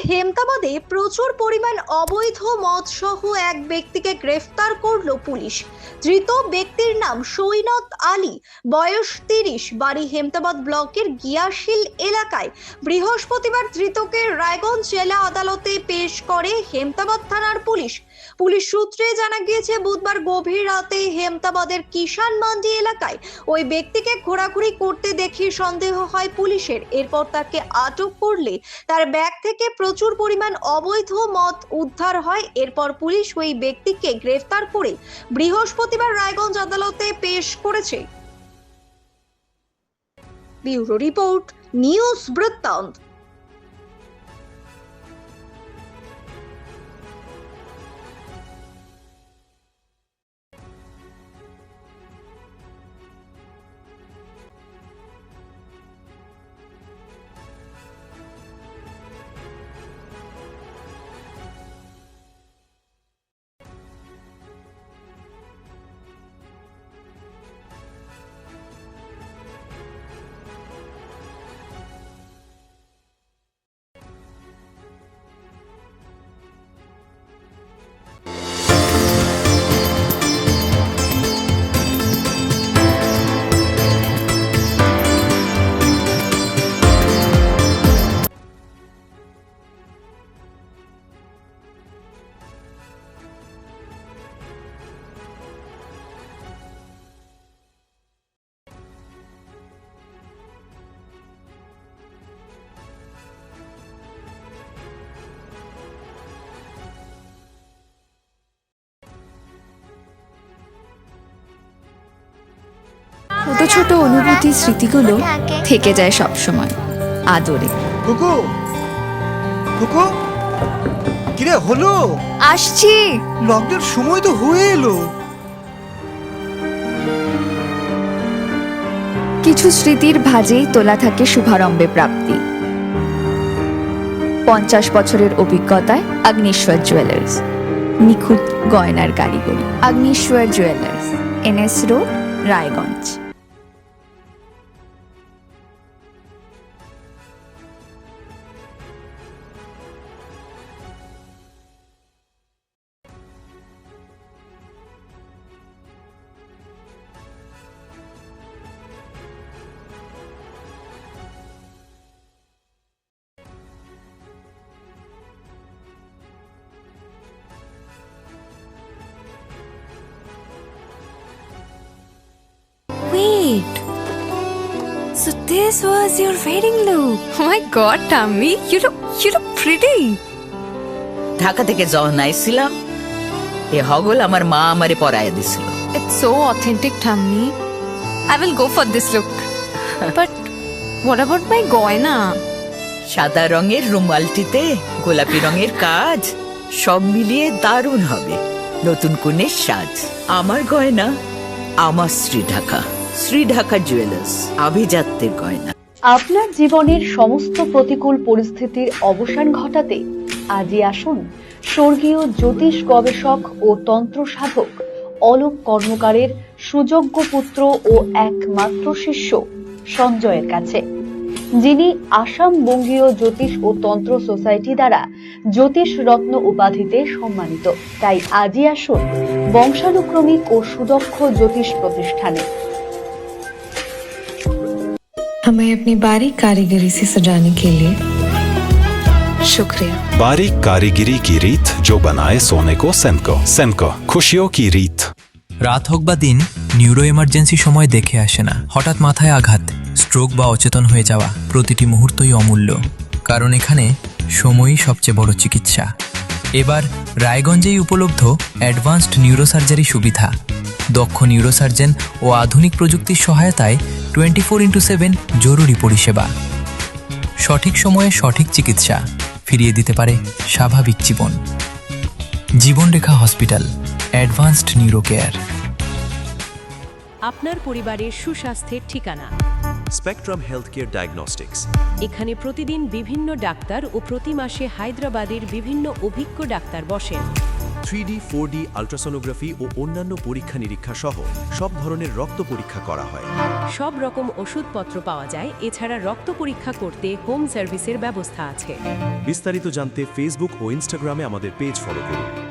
হেমতাবাদে প্রচুর পরিমাণ অবৈধ মদ সহ এক ব্যক্তিকে গ্রেফতার করল পুলিশ। ধৃত ব্যক্তির নাম সৈয়দ আলী, বয়স 30, বাড়ি হেমতাবাদ ব্লকের গিয়াশিল এলাকায়। বৃহস্পতিবার ধৃতকে রায়গঞ্জ জেলা আদালতে পেশ করে হেমতাবাদ থানার পুলিশ। পুলিশ সূত্রে জানা গিয়েছে, বুধবার গভীর রাতে হেমতাবাদের কিষান মান্ডি এলাকায় ওই ব্যক্তিকে ঘোরাঘুরি করতে দেখে সন্দেহ হয় পুলিশের। এরপর তাকে আটক করলে তার ব্যাগ থেকে প্রচুর পরিমাণ অবৈধ মদ উদ্ধার হয়। এরপর পুলিশ ওই ব্যক্তিকে গ্রেফতার করে বৃহস্পতিবার রায়গঞ্জ আদালতে পেশ করেছে। ব্যুরো রিপোর্ট, নিউজ বৃত্তান্ত। ছোট ছোট অনুভূতি, স্মৃতিগুলো থেকে যায় সব সময় আদরে। কুকু কুকু, কিরে হলো? আসছি। লকডাউন সময় তো হয়ে এলো। কিছু স্মৃতির ভাজেই তোলা থাকে শুভারম্ভে প্রাপ্তি। 50 বছরের অভিজ্ঞতায় আগ্নেশ্বর জুয়েলার্স, নিখুঁত গয়নার কারিগরি। Agneshwar jewellers, NS road, Raiganj. Wait, so this was your wedding look? Oh my god, Tammy, you look pretty. Dhaka থেকে যখন আইছিলাম, এ হগল আমার মা আমারে পরাইয়া দিছিল। It's so authentic, Tammy. I will go for this look. But what about my goina? সাদা রঙের রুমালটিতে গোলাপি রঙের কাজ, সব মিলিয়ে দারুণ হবে নতুন কনের সাজ। আমার গয়না আমার শ্রী ঢাকা জুয়েলার্স, আভিজাত্যের গয়না। আপনার জীবনের সমস্ত প্রতিকূল পরিস্থিতির অবসান ঘটাতে আজই আসুন স্বর্গীয় জ্যোতিষ গবেষক ও তন্ত্র সাধক অলোক কর্মকারের সুযোগ্য পুত্র ও একমাত্র শিষ্য সঞ্জয়ের কাছে, যিনি আসাম বঙ্গীয় জ্যোতিষ ও তন্ত্র সোসাইটি দ্বারা জ্যোতিষ রত্ন উপাধিতে সম্মানিত। তাই আজই আসুন বংশানুক্রমিক ও সুদক্ষ জ্যোতিষ প্রতিষ্ঠানে। हमें अपनी बारीक कारीगरी से सजाने के लिए शुक्रिया। बारीक कारीगरी की रीत जो बनाए सोने को सेनको खुशियों की रीत। রাত হোক বা দিন, নিউরো এমার্জেন্সি সময় দেখে আসে না। হঠাৎ মাথায় আঘাত, স্ট্রোক বা অচেতন হয়ে যাওয়া, প্রতিটি মুহূর্তই অমূল্য, কারণ এখানে সময়ই সবচেয়ে বড় চিকিৎসা। এবার রায়গঞ্জেই উপলব্ধ অ্যাডভান্সড নিউরোসার্জারি সুবিধা। দক্ষ নিউরোসার্জন ও আধুনিক প্রযুক্তির সহায়তায় 24x7 জরুরি পরিষেবা। সঠিক সময়ে সঠিক চিকিৎসা ফিরিয়ে দিতে পারে স্বাভাবিক জীবন। জীবনরেখা হসপিটাল, অ্যাডভান্সড নিউরো কেয়ার। আপনার পরিবারের সুস্বাস্থ্যের ঠিকানা স্পেকট্রাম হেলথকেয়ার ডায়াগনস্টিক্স। এখানে প্রতিদিন বিভিন্ন ডাক্তার ও প্রতি মাসে হায়দ্রাবাদের বিভিন্ন অভিজ্ঞ ডাক্তার বসেন। 3D, 4D আল্ট্রাসোনোগ্রাফি ও অন্যান্য পরীক্ষা নিরীক্ষা সহ সব ধরনের রক্ত পরীক্ষা করা হয়। সব রকম ওষুধপত্র পাওয়া যায়। এছাড়া রক্ত পরীক্ষা করতে হোম সার্ভিসের ব্যবস্থা আছে। বিস্তারিত জানতে ফেসবুক ও ইনস্টাগ্রামে আমাদের পেজ ফলো করুন।